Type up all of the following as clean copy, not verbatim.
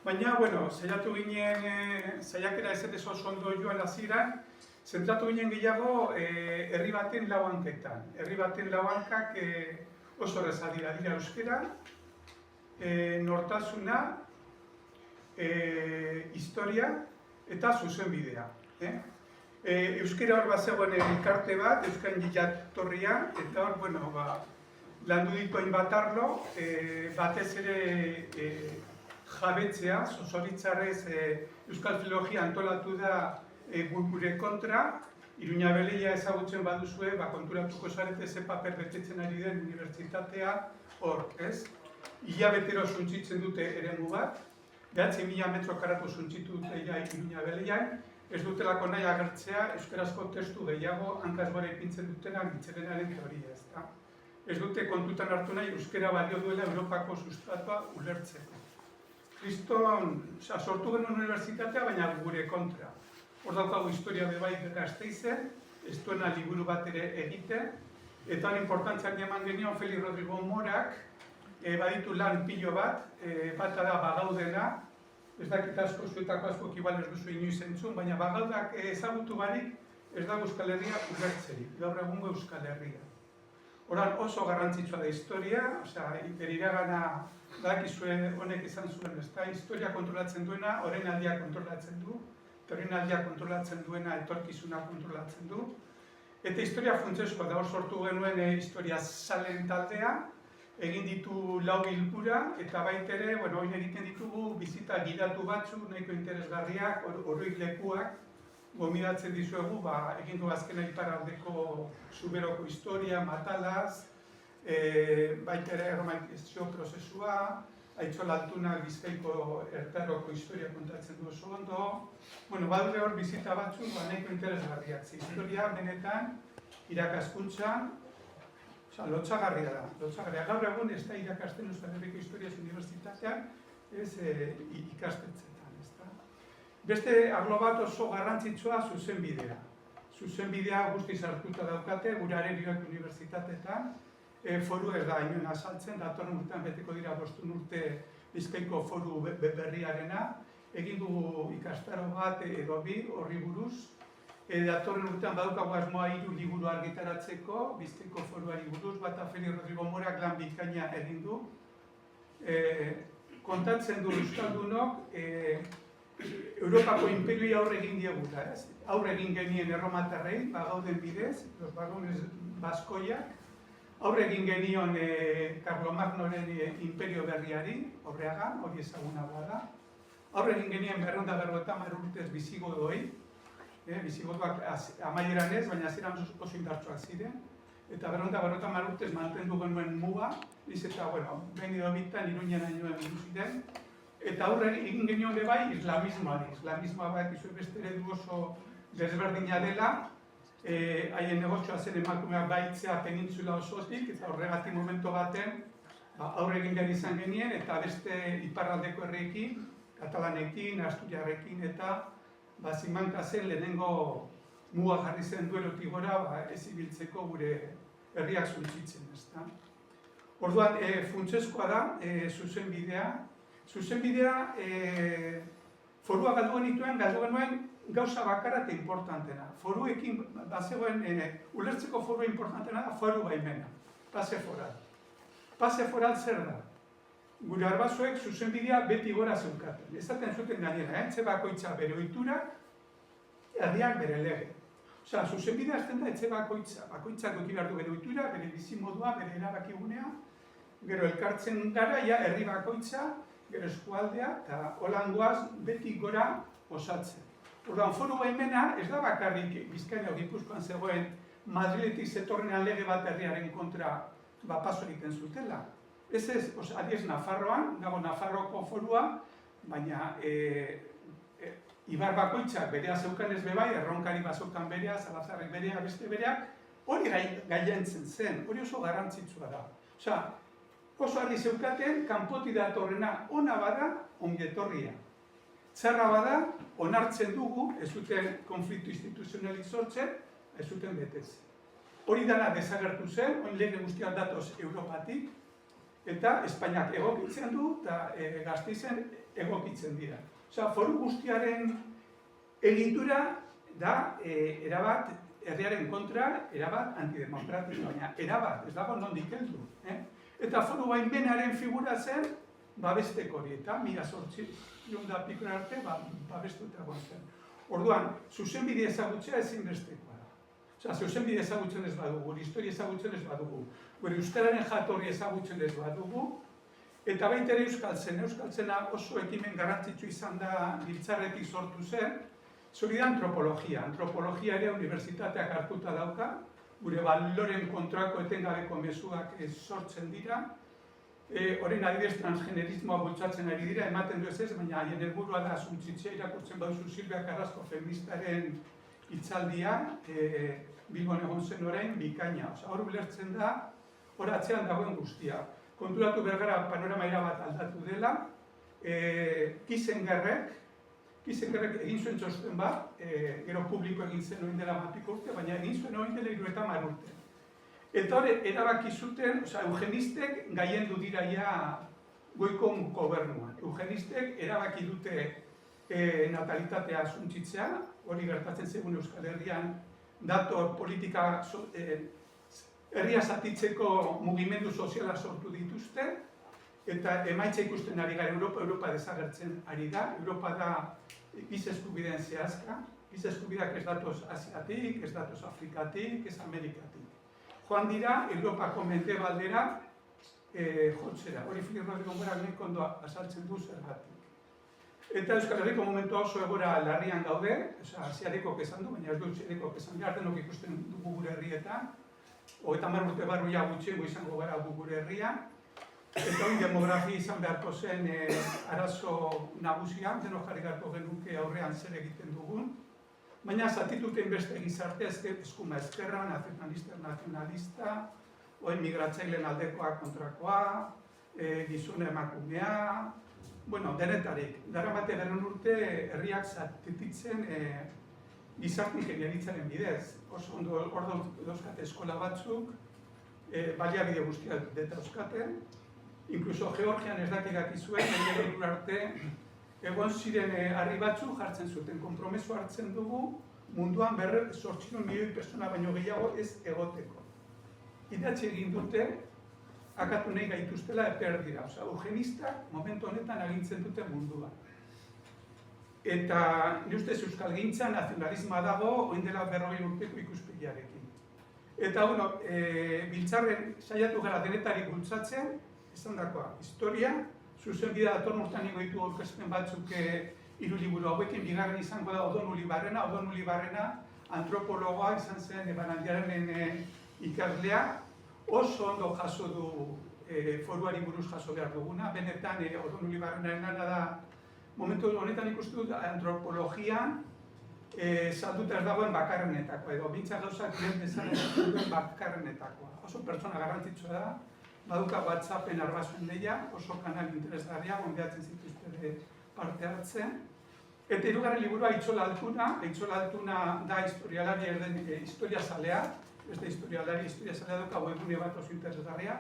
Baina, bueno, saiatu ginen, saiakera ez oso ondo joan hasieran, zentratu ginen gehiago herri baten lau hanketan. Herri baten lau hankak oso erraza dira euskera, nortasuna, historia eta zuzenbidea. Euskera hor bat zegoen elkarte bat, Euskan Jatorria, eta hor, bueno, landu ditu hainbat arlo, batez ere jabetzea, zoritxarrez Euskal Filologia antolatu da gure kontra, Iruña Beleia ezagutzen baduzue, konturatuko zarete ze paper betetzen ari den unibertsitatea hor, ez? Hilabetero suntzitzen dute eremu bat, 9.000 metro karatu suntzitu dute Iruña Beleian, ez dutelako nahi agertzea euskarazko testu gehiago hankaz gora ipintzen dutela Mitxelenaren teoria, ezta? Ez dute kontutan hartu nahi euskara balio duela Europako sustratua ulertzeko. Kriston, sortu genuen unibertsitatea, baina gure kontra. Hor daukagu historia bebai Gasteizen, ez duena liburu bat ere egiten, eta hor importantziak eman genion Felix Rodrigo Morak, baditu lan pilo bat, bata da Bagaudena, ez dakit asko zuetako asko igual ez duzu inoiz entzun, baina Bagaudak ezagutu barik ez da Euskal Herria ulertzerik, gaur egungo Euskal Herria. Horan oso garrantzitsua da historia, Beriragana badakizue honek izan zuen, ezta? Historia kontrolatzen duena, orainaldia kontrolatzen du, orainaldia kontrolatzen duena, etorkizuna kontrolatzen du. Eta historia funtsezkoa da, hor sortu genuen historia zalen taldea, egin ditu 4 bilkura, eta baitere, orain egiten ditugu bizita gidatu batzuk, nahiko interesgarriak, oroik lekuak, gomidatzen dizuegu, egingo azkena iparraldeko Zuberoko historia, Matalaz, baitere erromanizazio prozesua, Aitzola Altunak Bizkaiko Ertaroko historia kontatzen du oso ondo. Badure hor bizita batzuk, nahiko interesgarriak. Historia benetan, irakaskuntzan, lotxagarria da. Gaur egun ez da irakasten Euskal Herriko Historiaz Unibertsitatean, ez ikastetzetan. Beste arlo bat oso garrantzitsua zuzenbidea. Zuzenbidea guztiz hartuta daukate, gure Arerioak unibertsitateetan. Foru ez da inoen azaltzen, datorren urtean beteko dira 5 urte Bizkaiko foru berriarena. Egin dugu ikastaro bat edo 2 horri buruz. Datorren urtean badaukagu asmoa 3 liburu argitaratzeko, Bizkaiko foruari buruz, bata Felix Rodrigo Morak lan bikaina egin du. Kontatzen du euskaldunok, Europako imperioa aurre egin diegula, ez? Aurre egin genien erromatarrei, Bagauden bidez, los vagones baskoiak, aurre egin genion Karlomagnoren imperio berriari, Obreagan, hori ezagunagoa da. Aurre egin genien 250 urtez Bisigodoi, Bisigodoak amaieran ez, baina hasieran oso indartsuak ziren, eta 250 urtez mantendu genuen muga, eta, behin edo bitan Iruñerainoen ziren, eta aurre egin genion bai islamismoari. Islamismoa badakizu beste eredu oso desberdina dela, haien negozioa zen emakumeak baitzea penintzula osotik, eta horregatik momentu baten aurre egin behar izan genien, eta beste iparraldeko herriekin, katalanekin, asturiarrekin, eta zimanka zen lehenengo muga jarri zen Duerotik gora ez ibiltzeko gure herriak suntzitzen. Orduan, funtsezkoa da zuzenbidea. Zuzenbidea, forua galdu genuen gauza bakarra eta importantena. Foruekin, bazegoen, ulertzeko forua importantena da foru baimena, pase foral. Pase foral zer da? Gure arbasoek zuzenbidea beti gora zeukaten. Ezaten zuten gainera, etxe bakoitza bere ohiturak, herriak bere lege. Zuzenbidea azten da etxe bakoitza. Bakoitzak eduki behar du bere ohitura, bere bizimodua, bere erabakigunea, gero elkartzen gara, herri bakoitza, gero eskualdea, eta holangoaz beti gora osatzen. Orduan, foru baimena ez da bakarrik Bizkaia Gipuzkoan zegoen Madriletik zetorrenean lege bat herriaren kontra paso egiten zutela. Ez, adiez Nafarroan, dago Nafarroko forua, baina Ibar bakoitzak berea zeukan ez bebai, Erronkari bazeukan berea, Salazarrek berea, beste bereak, hori gailentzen zen, hori oso garrantzitsua da. Oso argi zeukaten, kanpoti datorrena ona bada, ongetorria. Txarra bada, onartzen dugu, ez zuten konfliktu instituzionalik sortzen, ez zuten betetzen. Hori dana desagertu zen, oin lege guztiak datoz Europatik, eta Espainiak egokitzen du, eta Gasteizen egokitzen dira. Osea, foru guztiaren egitura da erabat herriaren kontra, erabat antidemokratikoa, baina erabat, ez dago nondik heldu. Eta foru baimenaren figura zen babesteko hori, eta 1800 da pikora arte babestuta egon zen. Orduan, zuzenbide ezagutzea ezinbestekoa da. Osea, zuzenbide ezagutzen ez badugu, gure historia ezagutzen ez badugu, gure euskararen jatorri ezagutzen ez badugu, eta baita ere euskaltzena oso ekimen garrantzitsu izan da Biltzarretik sortu zen, zuri da antropologia. Antropologia ere unibertsitateak hartuta dauka, gure baloren kontrako etengabeko mezuak sortzen dira, horren adibidez transgenerismoa bultzatzen ari dira, ematen du ez, baina haien helburua da suntsitzea irakurtzen baduzu Silvia Carrasco feministaren hitzaldia, Bilbon egon zen orain bikaina. Hor ulertzen da, hor atzean dagoen guztia. Konturatu bergara panorama erabat aldatu dela, Kissengerrek egin zuen txosten bat, gero publiko egin zen oin dela matiko urte, baina egin zuen oin dela 30 urte. Eta hori erabaki zuten, eugenistek gaiendu dira ja goiko gobernuan. Eugenistek erabaki dute natalitatea suntsitzea, hori gertatzen zegoen Euskal Herrian, dator politika herria zatitzeko mugimendu soziala sortu dituzte, eta emaitza ikusten ari gara Europa desagertzen ari da. Europa da giza eskubideen zehazka, giza eskubideak ez datoz Asiatik, ez datoz Afrikatik, ez Amerikatik. Joan dira, Europako mendebaldera jotzera. Hori Filip Rodrigo Morak nik ondo azaltzen du zergatik. Eta Euskal Herriko momentu oso egora larrian gaude, Asiatikok esan du, baina ez du Asiatikok esan behar denok ikusten dugu gure herrietan, 30 urte barruia gutxiengo izango gara gure herria, eta hori demografia izan beharko zen arazo nagusia, denok jarri beharko genuke aurrean zer egiten dugun, baina zatituten beste gizarte eskuma ezkerra, nazionalista, oen migratzaileen aldekoa kontrakoa, gizune emakumea, denetarik. Daramate beren urte herriak zatititzen gizarte ingeniaritzaren bidez. Oso ondo hor dauzkate eskola batzuk, baliabide guztiak dauzkate, inkluso Georgian ez dakigak izuen, egin arte, egon ziren harri batzuk jartzen zuten, konpromesu hartzen dugu munduan 800 milioi pertsona baino gehiago ez egoteko. Idatzi egin dute, akatu nahi gaituztela eper dira. Eugenistak momentu honetan agintzen dute munduan. Eta nire ustez euskalgintza nazionalismoa dago oin dela 40 urteko ikuspegiarekin. Eta, Biltzarren saiatu gara denetarik bultzatzen, esan dakoa, historia, zuzenbidea datorren urtean egoitu aurkezpen batzuk 3 liburu hauekin, bigarren izango da Odon Ulibarrena, antropologoa izan zen Banandiarenen ikaslea, oso ondo jaso du foruari buruz jaso behar duguna, benetan Odon Ulibarrenaren lana da, momentu honetan ikustu dut antropologian salduta ez dagoen bakarrenetakoa, edo bintza gauzak lehen bezala bakarrenetakoa. Oso pertsona garrantzitsua da, baduka WhatsAppen arbazuen deia, oso kanal interesgarria, gonbiatzen zituzte parte hartzen. Eta hirugarren liburua Itxola Altuna da historialari erden historiazalea, ez da historiazalea duka webgune bat oso interesgarria,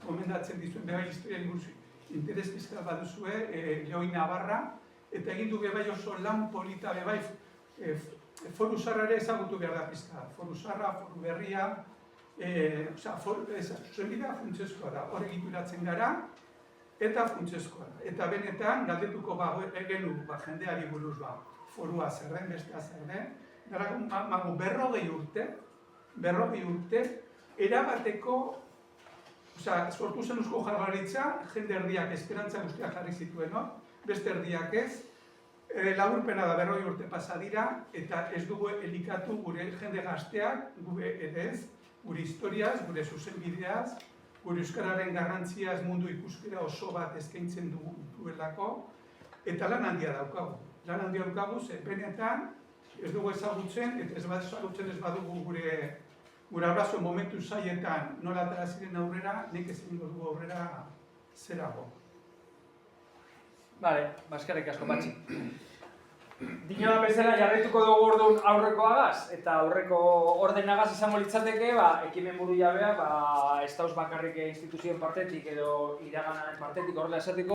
gomendatzen dizuen bebai historiari buruz interes fiskal baduzue, Leoi Navarra, eta egin du bebai oso lan polita bebai foru zarrare ezagutu behar da pizka, foru zarra, foru berria, zuzenbidea funtsezkoa da, hor egituratzen gara, eta funtsezkoa da. Eta benetan, galdetuko egenu jendeari buruz forua zerren, bestea zerren, magu 40 urte, erabateko, sortu zen Eusko Jaurlaritza, jende erdiak esperantza guztiak jarri zituen, beste erdiak ez, laburpena da 40 urte pasa dira, eta ez dugu elikatu gure jende gazteak, gure ere ez, gure historiaz, gure zuzenbideaz, gure euskararen garrantziaz mundu ikuskera oso bat eskaintzen duelako, eta lan handia daukagu. Lan handia daukagu, ze benetan ez dugu ezagutzen, eta ez badugu gure abrazo momentu zaietan nola atera ziren aurrera, nik ezin dugu aurrera zerago. Bale, eskerrik asko, Patxi. Dinoa bezala jarraituko dugu orduan aurrekoagaz, eta aurreko ordenagaz izango litzateke, ekimen buru jabea, ez dauz bakarrik instituzioen partetik edo iraganaren partetik horrela esateko,